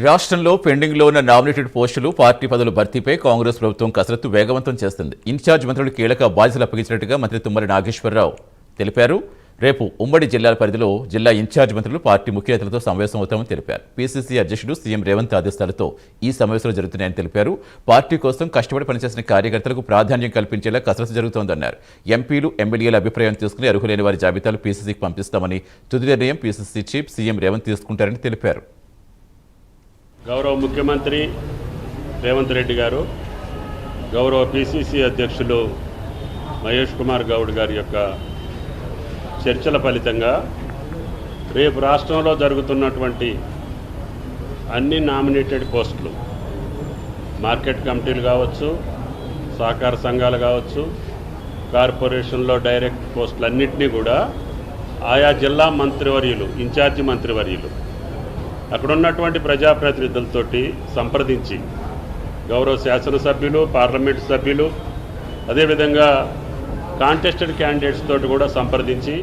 రాష్ట్రంలో పెండింగ్లో ఉన్న నామినేటెడ్ పోస్టులు పార్టీ పదవుల భర్తీపై కాంగ్రెస్ ప్రభుత్వం కసరత్తు వేగవంతం చేస్తుంది. ఇన్ఛార్జ్ మంత్రులు కీలక బాధ్యతలు అప్పగించినట్టుగా మంత్రి తుమ్మల నాగేశ్వరరావు తెలిపారు. రేపు ఉమ్మడి జిల్లాల పరిధిలో జిల్లా ఇన్ఛార్జ్ మంత్రులు పార్టీ ముఖ్య నేతలతో సమావేశం అవుతామని తెలిపారు. పీసీసీ అధ్యక్షుడు సీఎం రేవంత్ ఆదేశాలతో ఈ సమావేశాలు జరుగుతున్నాయని తెలిపారు. పార్టీ కోసం కష్టపడి పనిచేసిన కార్యకర్తలకు ప్రాధాన్యం కల్పించేలా కసరత్తు జరుగుతోందన్నారు. ఎంపీలు ఎమ్మెల్యేల అభిప్రాయం తీసుకుని అర్హులైన వారి జాబితాలు పీసీసీకి పంపిస్తామని, తుది నిర్ణయం పీసీసీ చీఫ్ సీఎం రేవంత్ తీసుకుంటారని తెలిపారు. గౌరవ ముఖ్యమంత్రి రేవంత్ రెడ్డి గారు, గౌరవ పీసీసీ అధ్యక్షులు మహేష్ కుమార్ గౌడ్ గారి యొక్క చర్చల ఫలితంగా రేపు రాష్ట్రంలో జరుగుతున్నటువంటి అన్ని నామినేటెడ్ పోస్టులు, మార్కెట్ కమిటీలు కావచ్చు, సహకార సంఘాలు కావచ్చు, కార్పొరేషన్లో డైరెక్ట్ పోస్టులన్నింటినీ కూడా ఆయా జిల్లా మంత్రివర్యులు, ఇన్ఛార్జి మంత్రివర్యులు అక్కడ ఉన్నటువంటి ప్రజాప్రతినిధులతోటి సంప్రదించి, గౌరవ శాసనసభ్యులు, పార్లమెంటు సభ్యులు, అదేవిధంగా కాంటెస్టెడ్ క్యాండిడేట్స్ తోటి కూడా సంప్రదించి